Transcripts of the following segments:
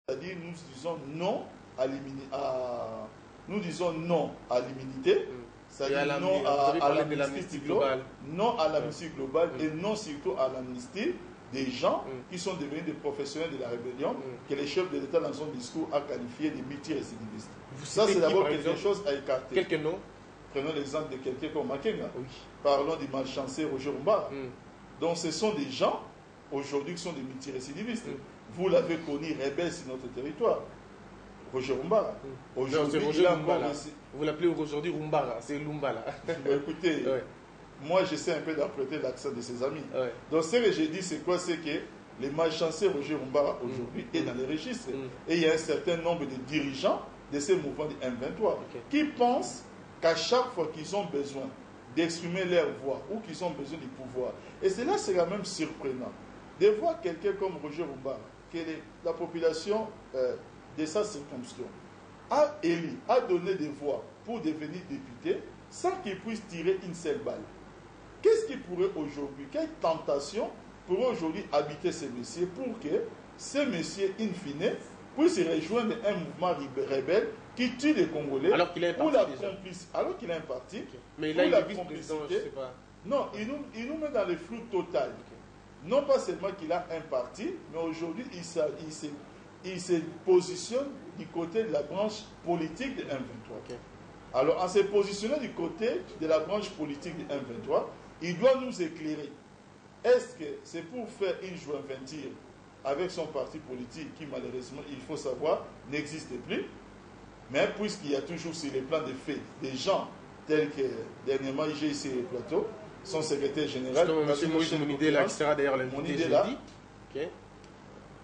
C'est-à-dire, nous disons non à l'immunité, c'est-à-dire non à l'amnistie globale, non à l'amnistie globale et non surtout à l'amnistie des gens qui sont devenus des professionnels de la rébellion, que les chefs de l'État dans son discours a qualifié de multirécidivistes. Ça, c'est d'abord quelque chose à écarter. Quelques noms. Prenons l'exemple de quelqu'un comme Makenga. Oui. Parlons du malchanceux Roger Rumbara. Donc, ce sont des gens, aujourd'hui, qui sont des multirécidivistes. Vous l'avez connu, rebelle sur notre territoire. Roger Rumbara. Aujourd'hui, vous l'appelez aujourd'hui Rumbara, c'est Lumbala. Écoutez, moi, j'essaie un peu d'apprêter l'accent de ses amis. Donc, ce que j'ai dit, c'est quoi? C'est que les malchanceux Roger Rumbara, aujourd'hui, est dans les registres. Et il y a un certain nombre de dirigeants de ces mouvements du M23 qui pensent qu'à chaque fois qu'ils ont besoin d'exprimer leur voix ou qu'ils ont besoin du pouvoir, et cela serait même surprenant de voir quelqu'un comme Roger Rumbara, que la population de sa circonscription a élu, a donné des voix pour devenir député sans qu'il puisse tirer une seule balle. Qu'est-ce qui pourrait aujourd'hui, quelle tentation pourrait aujourd'hui habiter ces messieurs pour que ces messieurs, in fine, puissent rejoindre un mouvement rebelle qui tue les Congolais alors qu'il a un parti alors qu'il a un parti. Mais là, il est vice-président, je ne sais pas. Non, il nous met dans le flou total. Non pas seulement qu'il a un parti, mais aujourd'hui, il se positionne du côté de la branche politique de M23. Alors, en se positionnant du côté de la branche politique de M23, il doit nous éclairer. Est-ce que c'est pour faire une jointure avec son parti politique qui, malheureusement, il faut savoir, n'existe plus? Mais puisqu'il y a toujours sur les plans de faits des gens tels que dernièrement j'ai ici le plateau, son secrétaire général, M. Moïse Mounidé, là, qui sera d'ailleurs l'invité jeudi.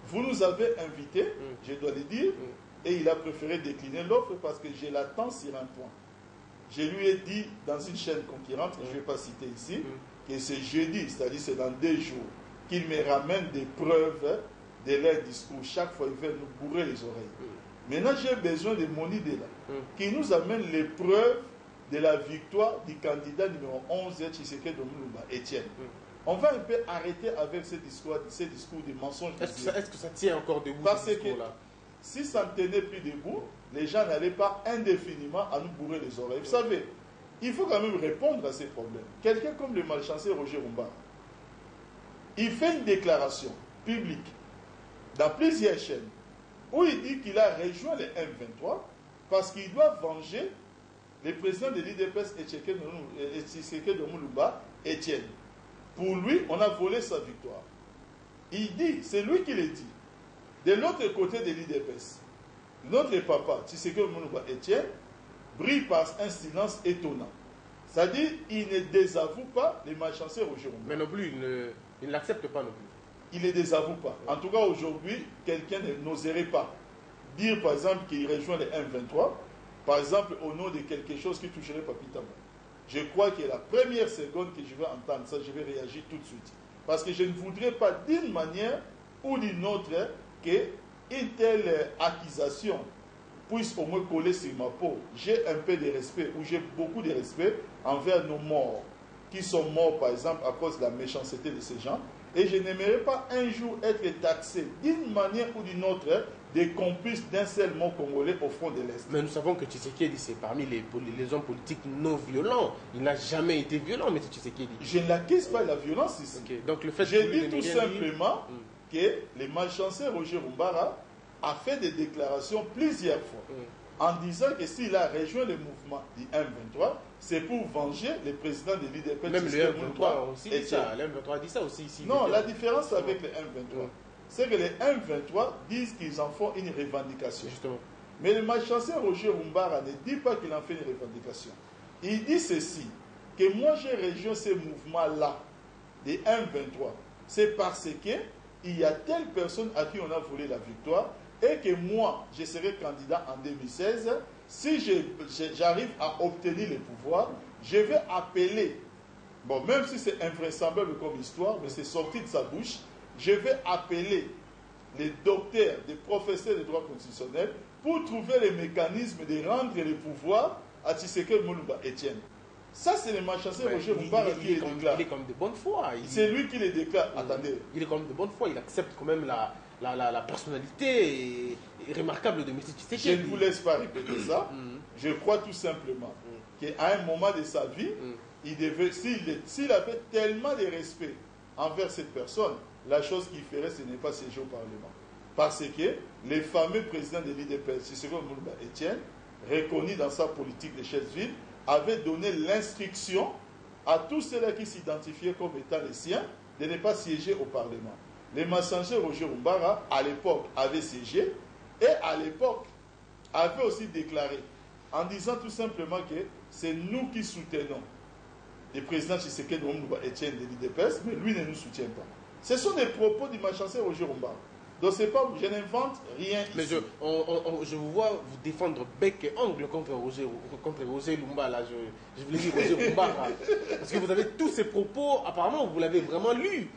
Vous nous avez invités, je dois le dire, et il a préféré décliner l'offre parce que je l'attends sur un point. Je lui ai dit dans une chaîne concurrente, que je ne vais pas citer ici, que c'est jeudi, c'est-à-dire c'est dans 2 jours, qu'il me ramène des preuves de leur discours. Chaque fois, il veut nous bourrer les oreilles. Maintenant, j'ai besoin de mon idée là, qui nous amène les preuves de la victoire du candidat numéro 11, Tshisekedi Domulumba, Étienne. On va un peu arrêter avec ces discours de mensonges. Est-ce que ça tient encore debout? Parce que si ça ne tenait plus debout, les gens n'allaient pas indéfiniment à nous bourrer les oreilles. Vous savez, il faut quand même répondre à ces problèmes. Quelqu'un comme le malchanceux Roger Rumbara, il fait une déclaration publique dans plusieurs chaînes où il dit qu'il a rejoint les M23 parce qu'il doit venger le président de l'IDPS Tshisekedi Domulumba, Étienne. Pour lui, on a volé sa victoire. Il dit, c'est lui qui le dit. De l'autre côté de l'IDPS, notre papa, Tshisekedi Domulumba, Étienne, brille par un silence étonnant. C'est-à-dire, il ne désavoue pas les malchanceux Roger Rumbara. Mais non plus, il ne l'accepte pas non plus. Il ne les désavoue pas. En tout cas, aujourd'hui, quelqu'un n'oserait pas dire, par exemple, qu'il rejoint les M23, par exemple, au nom de quelque chose qui toucherait Papi Tamba. Je crois que la première seconde que je vais entendre ça, je vais réagir tout de suite. Parce que je ne voudrais pas, d'une manière ou d'une autre, qu'une telle accusation puisse au moins coller sur ma peau. J'ai un peu de respect, ou j'ai beaucoup de respect envers nos morts, qui sont morts, par exemple, à cause de la méchanceté de ces gens. Et je n'aimerais pas un jour être taxé d'une manière ou d'une autre des complices d'un seul mot congolais au front de l'Est. Mais nous savons que Tshisekedi, c'est parmi les hommes politiques non violents. Il n'a jamais été violent, M. Tshisekedi. Je n'accuse pas la violence ici. Donc, le fait je dis tout simplement que le malchanceux Roger Rumbara a fait des déclarations plusieurs fois en disant que s'il a rejoint le mouvement du M23, c'est pour venger le président de l'IDP. Même le M23 aussi dit ça. Le M23 dit ça aussi ici. Non, la différence avec le M23, c'est que les M23 disent qu'ils en font une revendication. Justement. Mais le malchanceux Roger Rumbara ne dit pas qu'il en fait une revendication. Il dit ceci, que moi j'ai rejoint ce mouvement-là, des M23, c'est parce qu'il y a telle personne à qui on a volé la victoire, et que moi, je serai candidat en 2016, si j'arrive à obtenir le pouvoir, je vais appeler, bon, même si c'est invraisemblable comme histoire, mais c'est sorti de sa bouche, je vais appeler les docteurs, les professeurs de droit constitutionnel pour trouver les mécanismes de rendre le pouvoir à Tshisekedi Domulumba, Étienne. Ça, c'est le malchanceux Roger Rumbara qui le déclare. Il est comme de bonne foi. C'est lui qui le déclare. Attendez. Il est comme de bonne foi. Il accepte quand même la personnalité remarquable de M. Tshisekedi. Je ne vous laisse pas répéter ça. Je crois tout simplement qu'à un moment de sa vie, il devait, s'il avait tellement de respect envers cette personne, la chose qu'il ferait, ce n'est pas siéger au Parlement. Parce que les fameux présidents de l'IDPS, Tshisekedi Moulumba Etienne, reconnu dans sa politique de chef-ville, avait donné l'instruction à tous ceux-là qui s'identifiaient comme étant les siens de ne pas siéger au Parlement. Les messagers Roger Rumbara, à l'époque, avaient siégé et à l'époque, avaient aussi déclaré en disant tout simplement que c'est nous qui soutenons le président Tshisekedi Moulumba Etienne de l'IDPS, mais lui ne nous soutient pas. Ce sont des propos du messager Roger Rumbara. Donc c'est pas, je n'invente rien mais ici. Je vous vois vous défendre bec et ongle contre Roger Lumba, là, je voulais dire Roger Lumba, parce que vous avez tous ces propos, apparemment vous l'avez vraiment lu.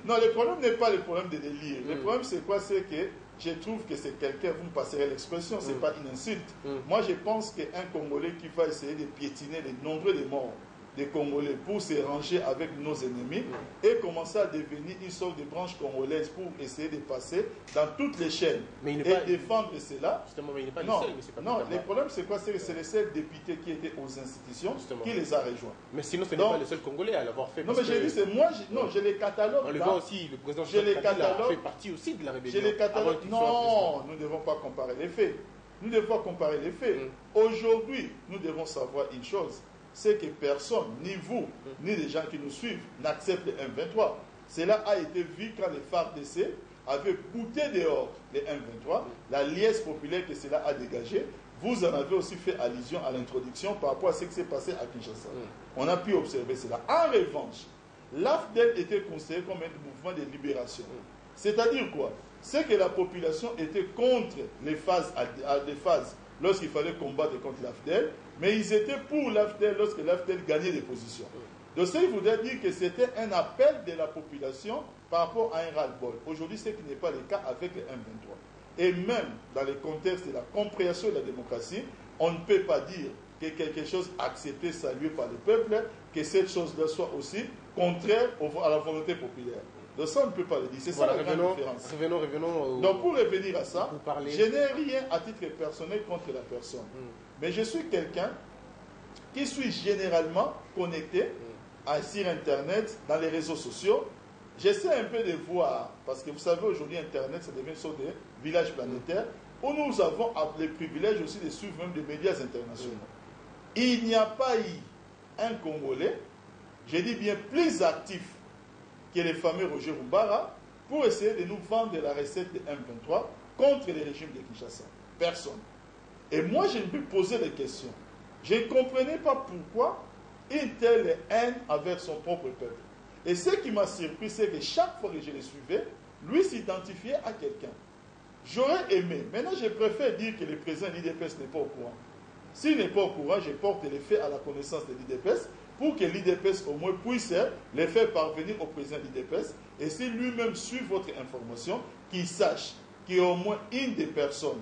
Non, le problème n'est pas le problème de les lire. Le problème c'est quoi? C'est que je trouve que c'est quelqu'un, vous me passerez l'expression, c'est pas une insulte. Moi je pense qu'un Congolais qui va essayer de piétiner les nombreux des morts des Congolais pour se ranger avec nos ennemis et commencer à devenir une sorte de branche congolaise pour essayer de passer dans toutes les chaînes et défendre cela. Justement, mais il n'est pas non, le seul. Mais non, le problème c'est quoi? C'est que c'est les seuls députés qui étaient aux institutions qui les a rejoints. Mais sinon, ce n'est pas le seul Congolais à l'avoir fait. Non, mais j'ai dit, c'est moi, non, je les catalogue. On le voit aussi, le président Kabila fait partie aussi de la rébellion. Je les catalogue. Non, nous ne devons pas comparer les faits. Nous devons comparer les faits. Aujourd'hui, nous devons savoir une chose, c'est que personne, ni vous, ni les gens qui nous suivent, n'acceptent les M23. Cela a été vu quand les FARDC avaient bouté dehors les M23, la liesse populaire que cela a dégagée. Vous en avez aussi fait allusion à l'introduction par rapport à ce qui s'est passé à Kinshasa. On a pu observer cela. En revanche, l'AFDEL était considéré comme un mouvement de libération. C'est-à-dire quoi? C'est que la population était contre les phases lorsqu'il fallait combattre contre l'AFDEL, mais ils étaient pour l'AFDEL lorsque l'AFDEL gagnait des positions. Donc ça, il voudrait dire que c'était un appel de la population par rapport à un ras-le-bol. Aujourd'hui, ce qui n'est pas le cas avec les M23. Et même dans le contexte de la compréhension de la démocratie, on ne peut pas dire que quelque chose accepté, salué par le peuple, que cette chose-là soit aussi contraire à la volonté populaire. Donc ça, on ne peut pas le dire. C'est ça la grande différence. Revenons donc pour revenir à ça, je n'ai rien à titre personnel contre la personne. Mais je suis quelqu'un qui suis généralement connecté sur Internet, dans les réseaux sociaux. J'essaie un peu de voir, parce que vous savez, aujourd'hui, Internet, ça devient une sorte de village planétaire, où nous avons les privilèges aussi de suivre même des médias internationaux. Il n'y a pas eu un Congolais, je dis bien plus actif que le fameux Roger Rumbara, pour essayer de nous vendre la recette de M23 contre le régime de Kinshasa. Personne. Et moi, je me posais des questions. Je ne comprenais pas pourquoi une telle haine envers son propre peuple. Et ce qui m'a surpris, c'est que chaque fois que je le suivais, lui s'identifiait à quelqu'un. J'aurais aimé. Maintenant, je préfère dire que le président de l'IDPS n'est pas au courant. S'il n'est pas au courant, je porte les faits à la connaissance de l'IDPS pour que l'IDPS au moins puisse les faire parvenir au président de l'IDPS. Et si lui-même suit votre information, qu'il sache qu'il y a au moins une des personnes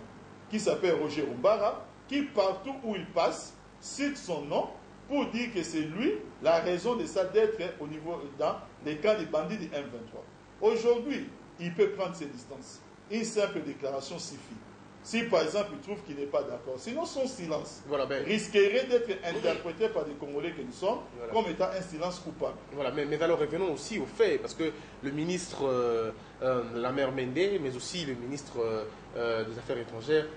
qui s'appelle Roger Rumbara, qui partout où il passe, cite son nom pour dire que c'est lui la raison de ça d'être au niveau dans les camps des bandits du M23. Aujourd'hui, il peut prendre ses distances. Une simple déclaration suffit. Si par exemple il trouve qu'il n'est pas d'accord, sinon son silence risquerait d'être interprété par des Congolais que nous sommes comme étant un silence coupable. Voilà, mais alors revenons aussi aux faits, parce que le ministre la mère Mende, mais aussi le ministre des Affaires étrangères,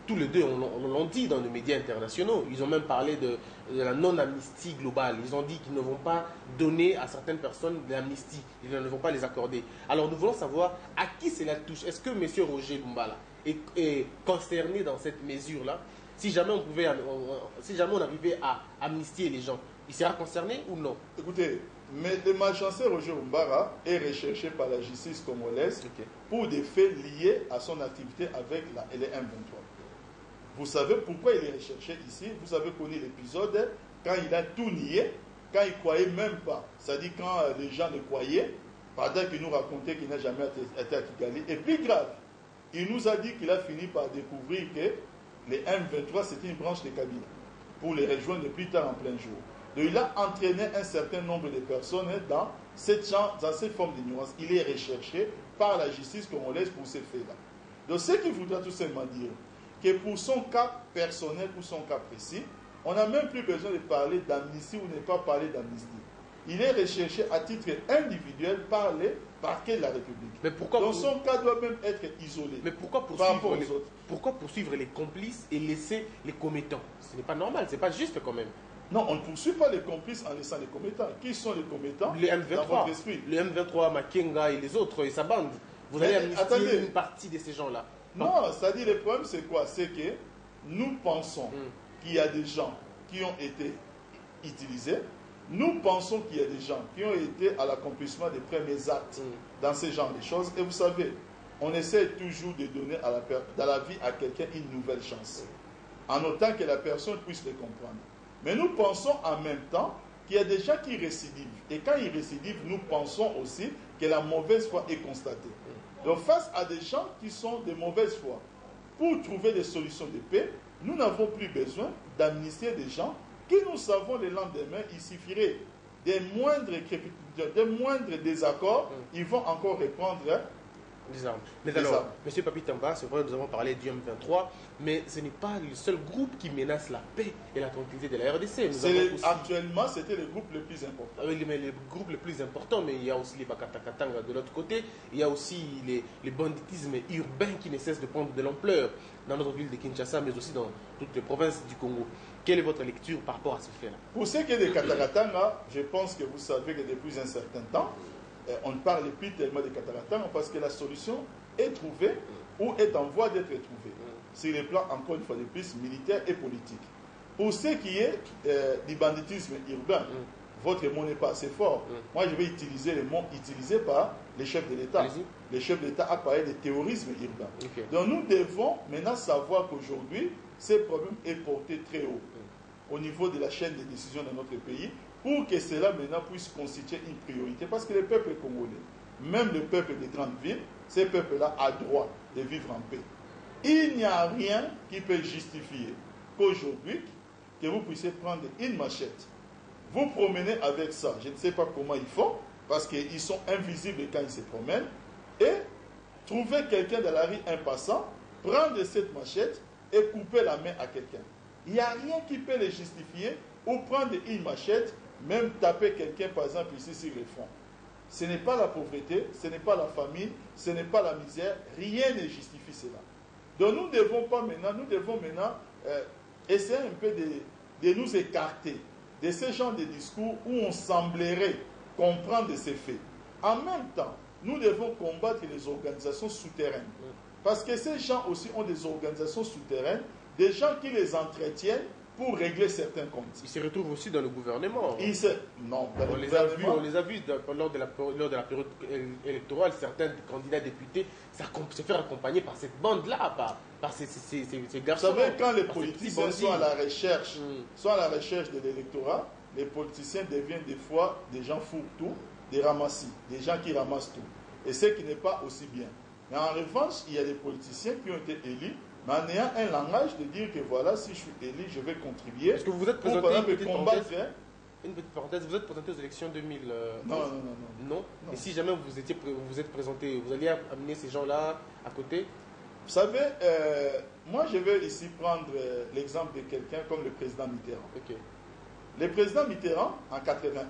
tous les deux, on l'ont dit dans les médias internationaux, ils ont même parlé de la non-amnistie globale. Ils ont dit qu'ils ne vont pas donner à certaines personnes de l'amnistie, ils ne vont pas les accorder. Alors nous voulons savoir à qui cela touche. Est-ce que M. Roger Lumbala est concerné dans cette mesure-là? Si jamais on arrivait à amnistier les gens, il sera concerné ou non? Écoutez, mais le malchanceux Roger Rumbara est recherché par la justice congolaise pour des faits liés à son activité avec les M23. Vous savez pourquoi il est recherché ici? Vous avez connu l'épisode quand il a tout nié, quand il ne croyait même pas. C'est-à-dire quand les gens le croyaient, pendant qu'il nous racontait qu'il n'a jamais été à Kigali. Et plus grave, il nous a dit qu'il a fini par découvrir que les M23 c'était une branche de Kabila pour les rejoindre plus tard en plein jour. Donc il a entraîné un certain nombre de personnes dans cette forme d'ignorance. Il est recherché par la justice congolaise pour ces faits-là. Donc ce qu'il voudra tout simplement dire, que pour son cas personnel, pour son cas précis, on n'a même plus besoin de parler d'amnistie ou ne pas parler d'amnistie. Il est recherché à titre individuel par les parquets de la République. Mais pourquoi donc son cas doit même être isolé. Mais pourquoi poursuivre les complices et laisser les commettants? Ce n'est pas normal, ce n'est pas juste quand même. Non, on ne poursuit pas les complices en laissant les commettants. Qui sont les commettants? Les M23, le M23, Makenga et les autres et sa bande. Vous allez amnistier une partie de ces gens-là. Non, c'est-à-dire le problème c'est quoi? C'est que nous pensons qu'il y a des gens qui ont été utilisés. Nous pensons qu'il y a des gens qui ont été à l'accomplissement des premiers actes dans ce genre de choses. Et vous savez, on essaie toujours de donner dans la vie à quelqu'un une nouvelle chance, en autant que la personne puisse le comprendre. Mais nous pensons en même temps qu'il y a des gens qui récidivent. Et quand ils récidivent, nous pensons aussi que la mauvaise foi est constatée. Donc face à des gens qui sont de mauvaise foi, pour trouver des solutions de paix, nous n'avons plus besoin d'amnistier des gens qui, nous savons, le lendemain, il suffirait des moindres désaccords, ils vont encore reprendre les armes. Mais alors, M. Papi Tamba, c'est vrai, nous avons parlé du M23, mais ce n'est pas le seul groupe qui menace la paix et la tranquillité de la RDC. Actuellement, c'était le groupe le plus important. Oui, mais le groupe le plus important, mais il y a aussi les Bakatakatanga de l'autre côté, il y a aussi les banditismes urbains qui ne cessent de prendre de l'ampleur dans notre ville de Kinshasa, mais aussi dans toutes les provinces du Congo. Quelle est votre lecture par rapport à ce fait-là? Pour ce qui est des Katakatanga, je pense que vous savez que depuis un certain temps, on ne parle plus tellement des Katakatanga parce que la solution est trouvée ou est en voie d'être trouvée sur les plans, encore une fois de plus, militaire et politique. Pour ce qui est du banditisme urbain, votre mot n'est pas assez fort. Moi, je vais utiliser les mots utilisés par les chefs de l'État. Les chefs de l'État a parlé de terrorisme urbain. Donc nous devons maintenant savoir qu'aujourd'hui, ce problème est porté très haut au niveau de la chaîne de décision de notre pays pour que cela maintenant puisse constituer une priorité. Parce que le peuple congolais, même le peuple des grandes villes, ces peuples-là a droit de vivre en paix. Il n'y a rien qui peut justifier qu'aujourd'hui, que vous puissiez prendre une machette, vous promener avec ça, je ne sais pas comment ils font, parce qu'ils sont invisibles quand ils se promènent, et trouver quelqu'un dans la rue, un passant, prendre cette machette et couper la main à quelqu'un. Il n'y a rien qui peut les justifier, ou prendre une machette, même taper quelqu'un, par exemple, ici sur le front. Ce n'est pas la pauvreté, ce n'est pas la famine, ce n'est pas la misère, rien ne justifie cela. Donc nous devons maintenant essayer un peu de nous écarter de ce genre de discours où on semblerait comprendre ces faits. En même temps, nous devons combattre les organisations souterraines. Parce que ces gens aussi ont des organisations souterraines, des gens qui les entretiennent pour régler certains comptes. Ils se retrouvent aussi dans le gouvernement. Non, on les a vus lors de la période électorale, certains candidats députés se faire accompagner par cette bande-là, par ces garçons. Vous savez, quand les politiciens sont à la recherche, de l'électorat, les politiciens deviennent des fois des gens fourre-tout, des ramassis, des gens qui ramassent tout. Et ce qui n'est pas aussi bien. Mais en revanche, il y a des politiciens qui ont été élus, mais en ayant un langage de dire que voilà, si je suis élu, je vais contribuer. Est-ce que vous vous êtes présenté une petite parenthèse, vous êtes présenté aux élections 2000 Non. Et si jamais vous êtes présenté, vous alliez amener ces gens-là à côté? Vous savez, moi je vais ici prendre l'exemple de quelqu'un comme le président Mitterrand. Le président Mitterrand, en 81,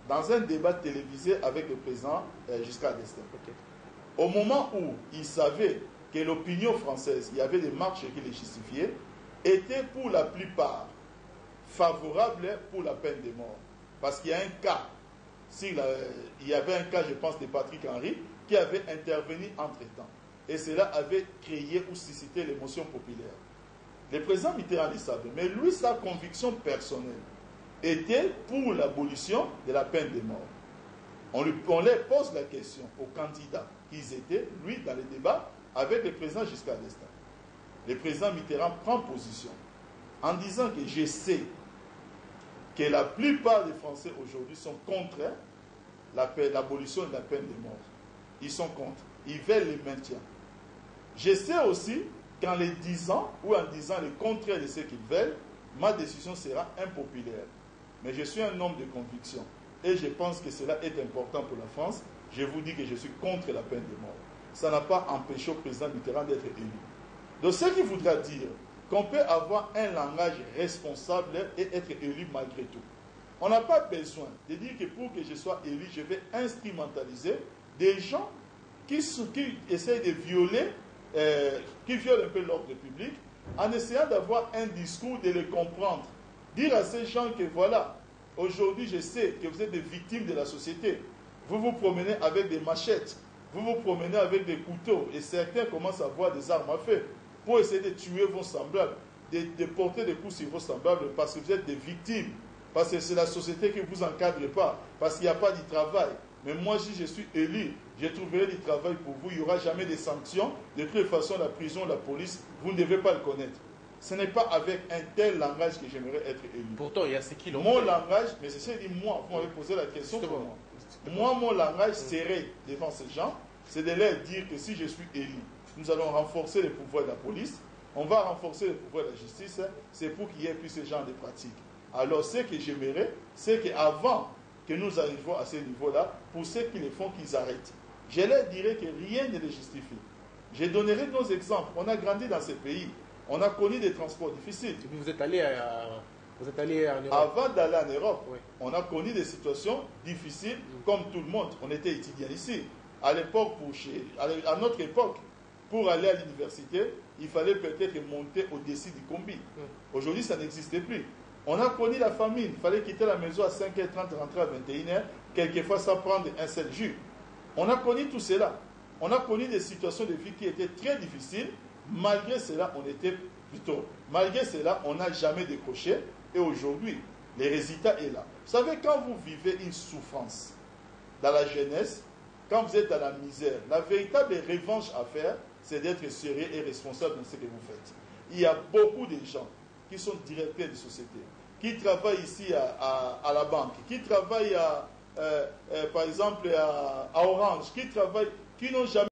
dans un débat télévisé avec le président Giscard d'Estaing, au moment où il savait que l'opinion française, il y avait des marches qui les justifiaient, était pour la plupart favorable pour la peine de mort. Parce qu'il y a un cas, il y avait un cas, je pense, de Patrick Henry, qui avait intervenu entre-temps. Et cela avait créé ou suscité l'émotion populaire. Le président Mitterrand le savait, mais lui, sa conviction personnelle était pour l'abolition de la peine de mort. On leur pose la question aux candidats qu'ils étaient, lui, dans les débats, avec le président Giscard d'Estaing. Le président Mitterrand prend position en disant que je sais que la plupart des Français aujourd'hui sont contre l'abolition de la peine de mort. Ils sont contre. Ils veulent le maintien. Je sais aussi qu'en les disant ou en disant le contraire de ce qu'ils veulent, ma décision sera impopulaire. Mais je suis un homme de conviction. Et je pense que cela est important pour la France. Je vous dis que je suis contre la peine de mort. ça n'a pas empêché au président Mitterrand d'être élu. Donc ce qui voudra dire qu'on peut avoir un langage responsable et être élu malgré tout. On n'a pas besoin de dire que pour que je sois élu, je vais instrumentaliser des gens qui essayent de violer, qui violent un peu l'ordre public, en essayant d'avoir un discours, de les comprendre. Dire à ces gens que voilà, aujourd'hui je sais que vous êtes des victimes de la société. Vous vous promenez avec des machettes, vous vous promenez avec des couteaux, et certains commencent à avoir des armes à feu pour essayer de tuer vos semblables, de porter des coups sur vos semblables parce que vous êtes des victimes, parce que c'est la société qui ne vous encadre pas, parce qu'il n'y a pas de travail. Mais moi, si je suis élu, je trouverai du travail pour vous, il n'y aura jamais de sanctions. De toute façon, la prison, la police, vous ne devez pas le connaître. Ce n'est pas avec un tel langage que j'aimerais être élu. Pourtant, il y a ce qui l'ont Mon fait. langage, mais c'est ce que je dis moi, vous m'avez posé la question pour moi. Moi, mon langage serait devant ces gens, c'est de leur dire que si je suis élu, nous allons renforcer les pouvoirs de la police, on va renforcer les pouvoirs de la justice, c'est pour qu'il y ait plus ce genre de pratiques. Alors, ce que j'aimerais, c'est qu'avant que nous arrivions à ce niveau-là, pour ceux qui le font, qu'ils arrêtent. Je leur dirais que rien ne les justifie. Je donnerai nos exemples. On a grandi dans ces pays. On a connu des transports difficiles. Et puis vous êtes allé en Europe. Avant d'aller en Europe, oui, on a connu des situations difficiles, comme tout le monde. On était étudiants ici. À l'époque, à notre époque, pour aller à l'université, il fallait peut-être monter au-dessus du combi. Aujourd'hui, ça n'existait plus. On a connu la famine. Il fallait quitter la maison à 5h30, rentrer à 21h. Quelquefois, ça prendre un seul jus. On a connu tout cela. On a connu des situations de vie qui étaient très difficiles. Malgré cela, malgré cela, on n'a jamais décroché. Et aujourd'hui, le résultat est là. Vous savez, quand vous vivez une souffrance dans la jeunesse, quand vous êtes dans la misère, la véritable revanche à faire, c'est d'être sérieux et responsable dans ce que vous faites. Il y a beaucoup de gens qui sont directeurs de société, qui travaillent ici à la banque, qui travaillent par exemple à Orange, qui n'ont jamais